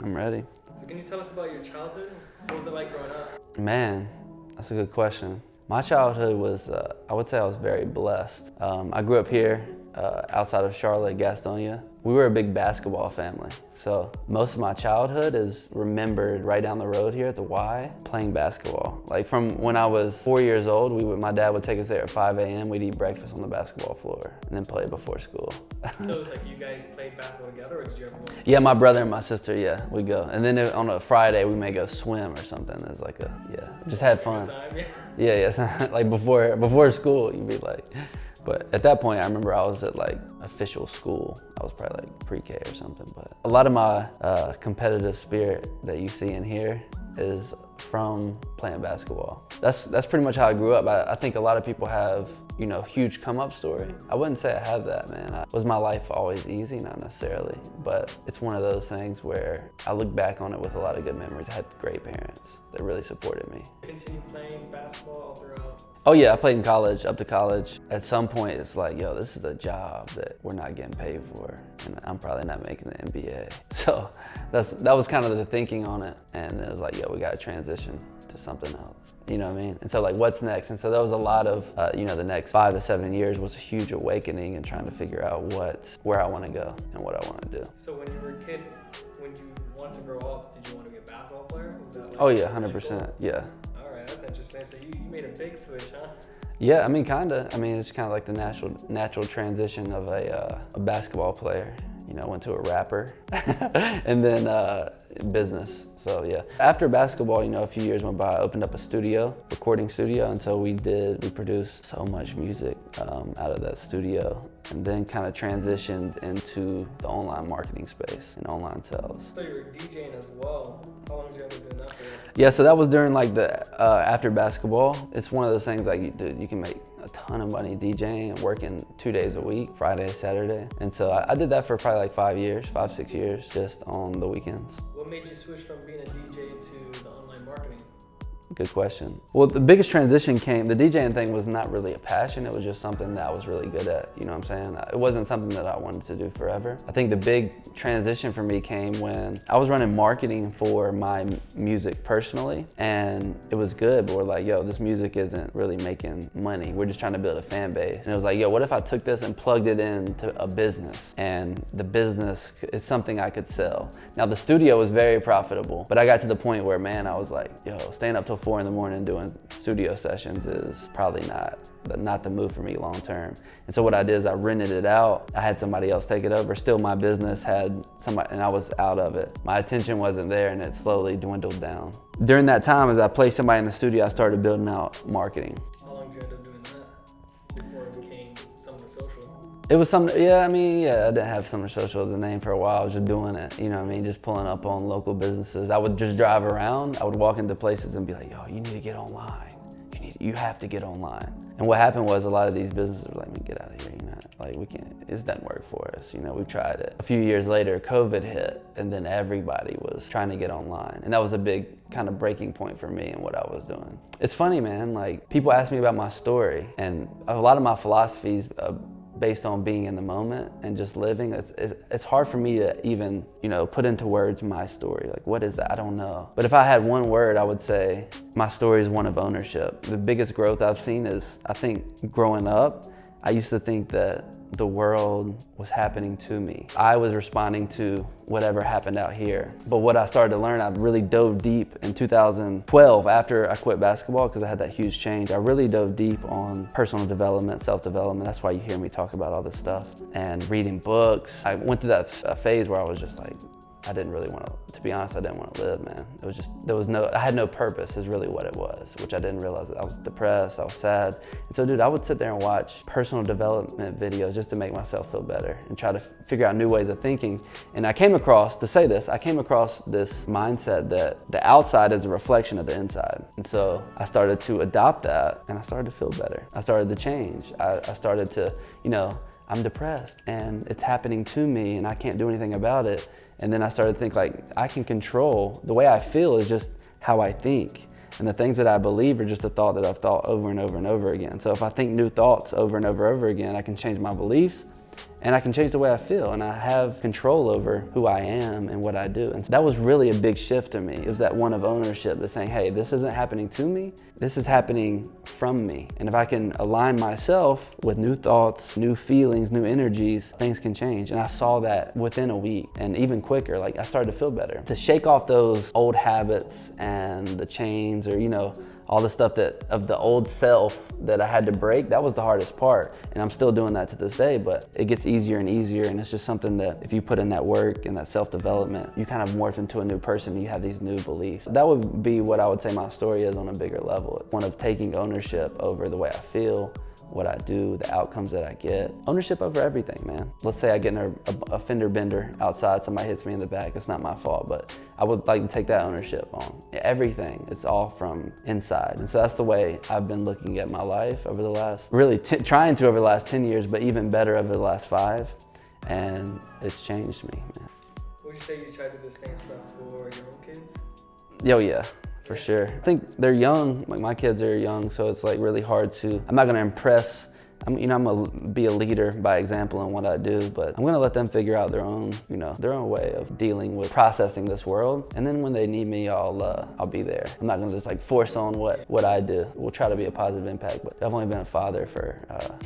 I'm ready. So can you tell us about your childhood? What was it like growing up? Man, that's a good question. My childhood was, I would say I was very blessed. I grew up here outside of Charlotte, Gastonia. We were a big basketball family. So most of my childhood is remembered right down the road here at the Y, playing basketball. Like from when I was 4 years old, my dad would take us there at 5 a.m. We'd eat breakfast on the basketball floor and then play before school. So it's like you guys played basketball together, or did you ever go? Yeah, my brother and my sister, yeah, we go. And then on a Friday, we may go swim or something. It's like just had fun. Yeah, like before school, you'd be like, but at that point, I remember I was at like official school. I was probably like pre-K or something. But a lot of my competitive spirit that you see in here is from playing basketball. That's pretty much how I grew up. I think a lot of people have, huge come-up story. I wouldn't say I have that, man. Was my life always easy? Not necessarily, but it's one of those things where I look back on it with a lot of good memories. I had great parents that really supported me. Continue playing basketball all throughout? Oh yeah, I played in college, up to college. At some point, it's like, yo, this is a job that we're not getting paid for, and I'm probably not making the NBA. So that was kind of the thinking on it, and it was like, yo, we got to transition to something else. You know what I mean? And so like, what's next? And so there was a lot of, the next 5 to 7 years was a huge awakening and trying to figure out where I want to go and what I want to do. So when you were a kid, when you wanted to grow up, did you want to be a basketball player? Was that like, oh yeah, 100%, yeah. All right, that's interesting. So you made a big switch, huh? Yeah, I mean, kinda. I mean, it's kind of like the natural transition of a basketball player. I went to a rapper and then business. So yeah, after basketball, a few years went by, I opened up a recording studio, and so we produced so much music out of that studio, and then kind of transitioned into the online marketing space and online sales. So you were DJing as well. How long did you end up doing that for? Yeah, so that was during like the after basketball. It's one of those things like you can make a ton of money DJing and working 2 days a week, Friday, Saturday. And so I did that for probably like 5, 6 years, just on the weekends. What made you switch from being a DJ to the online marketing? Good question. Well, the biggest transition the DJing thing was not really a passion. It was just something that I was really good at, you know what I'm saying? It wasn't something that I wanted to do forever. I think the big transition for me came when I was running marketing for my music personally, and it was good, but we're like, yo, this music isn't really making money. We're just trying to build a fan base. And it was like, yo, what if I took this and plugged it into a business, and the business is something I could sell? Now, the studio was very profitable, but I got to the point where, man, I was like, yo, staying up till 4 in doing studio sessions is probably not the move for me long term. And so what I did is I rented it out. I had somebody else take it over. Still, my business had somebody, and I was out of it. My attention wasn't there, and it slowly dwindled down. During that time, as I placed somebody in the studio, I started building out marketing. How long did you end up doing that before it became Summer Social? It was I didn't have Summer Social as the name for a while. I was just doing it, you know what I mean? Just pulling up on local businesses. I would just drive around. I would walk into places and be like, yo, you need to get online. You have to get online. And what happened was a lot of these businesses were like, man, get out of here, it doesn't work for us. We've tried it. A few years later, COVID hit, and then everybody was trying to get online. And that was a big kind of breaking point for me and what I was doing. It's funny, man, like people ask me about my story, and a lot of my philosophies based on being in the moment and just living, it's hard for me to even, put into words my story. Like, what is that? I don't know. But if I had one word, I would say my story is one of ownership. The biggest growth I've seen is, I think growing up, I used to think that the world was happening to me. I was responding to whatever happened out here. But what I started to learn, I really dove deep in 2012 after I quit basketball, because I had that huge change. I really dove deep on personal development, self-development. That's why you hear me talk about all this stuff, and reading books. I went through that phase where I was just like, I didn't really want to be honest, I didn't want to live, man. It was just, I had no purpose is really what it was, which I didn't realize. I was depressed, I was sad. And so, dude, I would sit there and watch personal development videos just to make myself feel better and try to figure out new ways of thinking. And I came across this mindset that the outside is a reflection of the inside. And so I started to adopt that, and I started to feel better. I started to change. I started to, I'm depressed and it's happening to me and I can't do anything about it. And then I started to think, like, I can control, the way I feel is just how I think. And the things that I believe are just a thought that I've thought over and over and over again. So if I think new thoughts over and over again, I can change my beliefs, and I can change the way I feel, and I have control over who I am and what I do. And so that was really a big shift to me. It was that one of ownership, of saying, hey, this isn't happening to me, this is happening from me. And if I can align myself with new thoughts, new feelings, new energies, things can change. And I saw that within a week, and even quicker, like I started to feel better. To shake off those old habits and the chains, or all the stuff of the old self that I had to break, that was the hardest part. And I'm still doing that to this day, but it gets easier and easier. And it's just something that if you put in that work and that self-development, you kind of morph into a new person and you have these new beliefs. That would be what I would say my story is on a bigger level. One of taking ownership over the way I feel, what I do, the outcomes that I get. Ownership over everything, man. Let's say I get in a fender bender outside, somebody hits me in the back, it's not my fault, but I would like to take that ownership on everything. It's all from inside. And so that's the way I've been looking at my life over the last, trying to over the last 10 years, but even better over the last 5. And it's changed me, man. Would you say you try to do the same stuff for your own kids? Yo, yeah. For sure. I think they're young, like my kids are young, so it's like really hard to, I'm not gonna impress, I'm gonna be a leader by example in what I do, but I'm gonna let them figure out their own way of dealing with processing this world. And then when they need me, I'll be there. I'm not gonna just like force on what I do. We'll try to be a positive impact, but I've only been a father for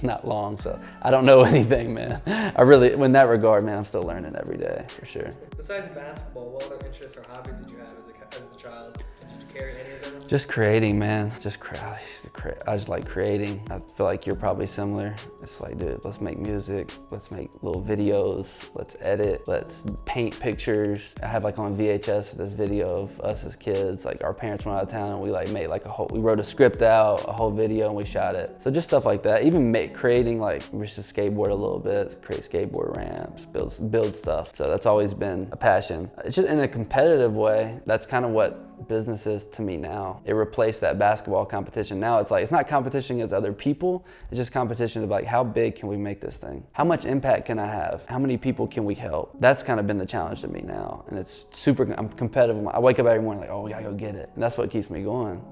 not long, so I don't know anything, man. In that regard, man, I'm still learning every day, for sure. Besides basketball, what other interests or hobbies did you have as a child? Did you carry any of them? Just creating, man. I just like creating. I feel like you're probably similar. It's like, dude, let's make music. Let's make little videos. Let's edit. Let's paint pictures. I have like on VHS this video of us as kids. Like our parents went out of town and we like made like we wrote a script out, a whole video, and we shot it. So just stuff like that. Even creating, like we used to skateboard a little bit, create skateboard ramps, build stuff. So that's always been a passion. It's just in a competitive way. That's kind of what business is to me now. It replaced that basketball competition. Now it's like, it's not competition against other people, it's just competition of like, how big can we make this thing? How much impact can I have? How many people can we help? That's kind of been the challenge to me now. And it's I'm competitive. I wake up every morning like, oh, we gotta go get it. And that's what keeps me going.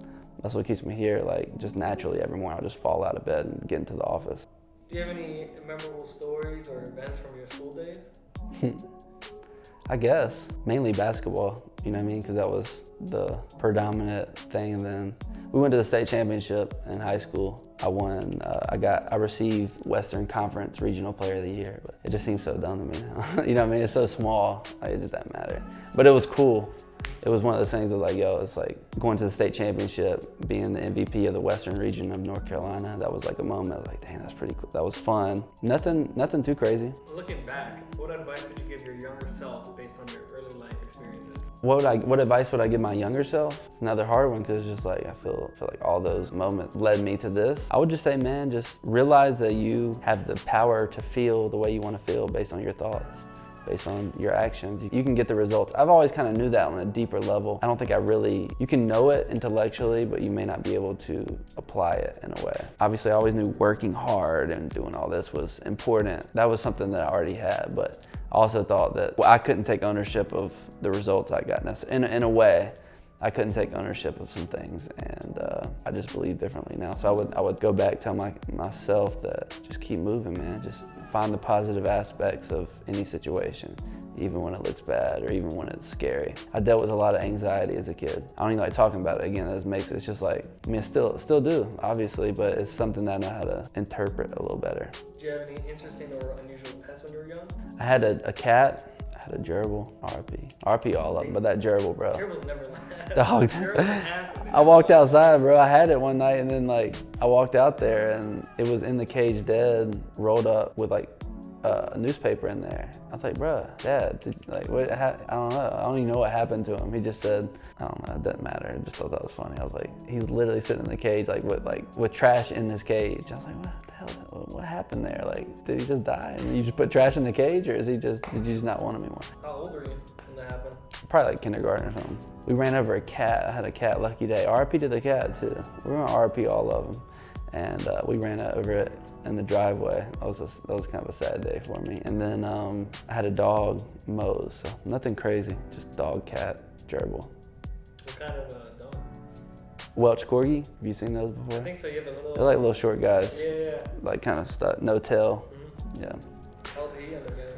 That's what keeps me here. Like just naturally every morning I'll just fall out of bed and get into the office. Do you have any memorable stories or events from your school days? I guess mainly basketball, you know what I mean? Because that was the predominant thing. And then we went to the state championship in high school. I won, I received Western Conference Regional Player of the Year, but it just seems so dumb to me now. You know what I mean? It's so small, like it just doesn't matter. But it was cool. It was one of those things that like, yo, it's like going to the state championship, being the MVP of the Western region of North Carolina. That was like a moment. I was like, dang, that's pretty cool. That was fun. Nothing too crazy. Looking back, what advice would you give your younger self based on your early life experiences? What advice would I give my younger self? It's another hard one because just like I feel like all those moments led me to this. I would just say, man, just realize that you have the power to feel the way you want to feel based on your thoughts, based on your actions. You can get the results. I've always kind of knew that on a deeper level. I don't think you can know it intellectually, but you may not be able to apply it in a way. Obviously, I always knew working hard and doing all this was important. That was something that I already had, but I also thought that I couldn't take ownership of the results I got. In a way, I couldn't take ownership of some things, and I just believe differently now. So I would go back, tell myself that just keep moving, man. Just find the positive aspects of any situation, even when it looks bad or even when it's scary. I dealt with a lot of anxiety as a kid. I don't even like talking about it again. It's just like, I mean, I still do, obviously, but it's something that I know how to interpret a little better. Did you have any interesting or unusual pets when you were young? I had a cat. I had a gerbil, RP all of them, but that gerbil, bro. Gerbils never last. Dog. Gerbils I walked outside, bro. I had it one night, and then like I walked out there, and it was in the cage, dead, rolled up with like a newspaper in there. I was like, bro, Dad, I don't know. I don't even know what happened to him. He just said, I don't know, it doesn't matter. I just thought that was funny. I was like, he's literally sitting in the cage, with trash in his cage. I was like, what the hell? What happened there? Like, did he just die? And you just put trash in the cage, or did you just not want him anymore? How old were you when that happened? Probably like kindergarten or something. We ran over a cat. I had a cat, lucky day. RP to the cat too. We were on RP all of them. And we ran over it in the driveway. That was kind of a sad day for me. And then I had a dog, Mose, so nothing crazy, just dog, cat, gerbil. What kind of dog? Welsh Corgi, have you seen those before? I think so, you have a little... They're like little short guys. Yeah. Like kind of stuff, no tail, Mm-hmm. yeah. he end up getting?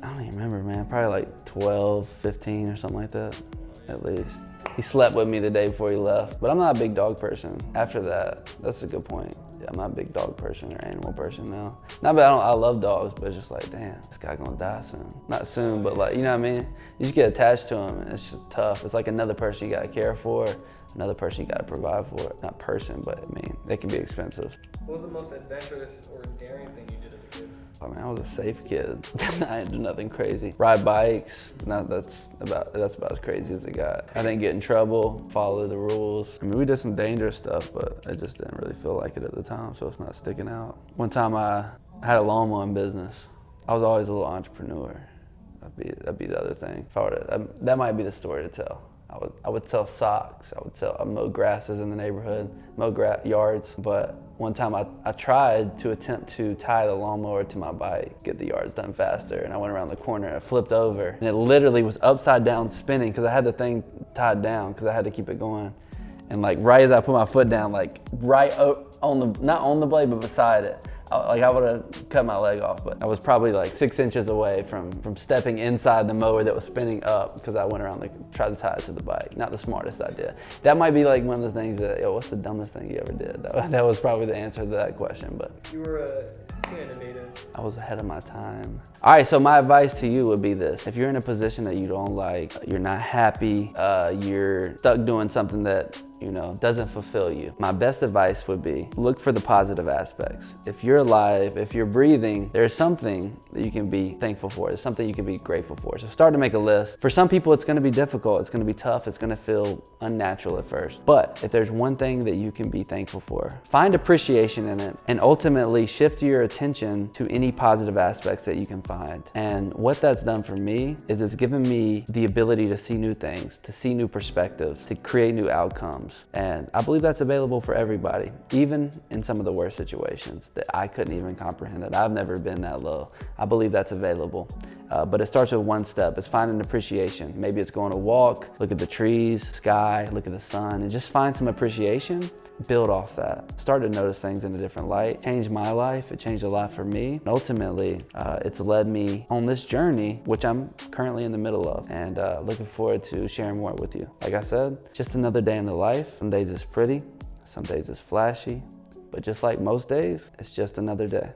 I don't even remember, man. Probably like 12, 15 or something like that, at least. He slept with me the day before he left, but I'm not a big dog person. After that, that's a good point. Yeah, I'm not a big dog person or animal person now. Not that I love dogs, but it's just like, damn, this guy gonna die soon. Not soon, but like, you know what I mean? You just get attached to him and it's just tough. It's like another person you gotta care for, another person you gotta provide for. Not person, but I mean, they can be expensive. What was the most adventurous or daring thing you did as a kid? I mean, I was a safe kid. I didn't do nothing crazy. Ride bikes, that's about as crazy as it got. I didn't get in trouble, follow the rules. I mean, we did some dangerous stuff, but I just didn't really feel like it at the time, so it's not sticking out. One time I had a lawn mowing business. I was always a little entrepreneur. That'd be the other thing. If I were to, that might be the story to tell. I would sell socks. I mowed grasses in the neighborhood, mowed yards. But one time I tried to attempt to tie the lawnmower to my bike, get the yards done faster. And I went around the corner and I flipped over. And it literally was upside down spinning because I had the thing tied down because I had to keep it going. And like right as I put my foot down, like right on the, not on the blade, but beside it, I would have cut my leg off, but I was probably like 6 inches away from stepping inside the mower that was spinning up because I went around tried to tie it to the bike. Not the smartest idea. That might be like one of the things that, what's the dumbest thing you ever did? That was probably the answer to that question, but. You were innovative. I was ahead of my time. All right, so my advice to you would be this. If you're in a position that you don't like, you're not happy, you're stuck doing something that doesn't fulfill you. My best advice would be look for the positive aspects. If you're alive, if you're breathing, there's something that you can be thankful for. There's something you can be grateful for. So start to make a list. For some people, it's gonna be difficult. It's gonna be tough. It's gonna feel unnatural at first. But if there's one thing that you can be thankful for, find appreciation in it and ultimately shift your attention to any positive aspects that you can find. And what that's done for me is it's given me the ability to see new things, to see new perspectives, to create new outcomes. And I believe that's available for everybody, even in some of the worst situations that I couldn't even comprehend, that I've never been that low. I believe that's available. But it starts with one step. It's finding appreciation. Maybe it's going to walk, look at the trees, sky, look at the sun, and just find some appreciation. Build off that. Start to notice things in a different light. Changed my life. It changed a lot for me. And ultimately, it's led me on this journey, which I'm currently in the middle of, and looking forward to sharing more with you. Like I said, just another day in the life. Some days it's pretty, some days it's flashy, but just like most days, it's just another day.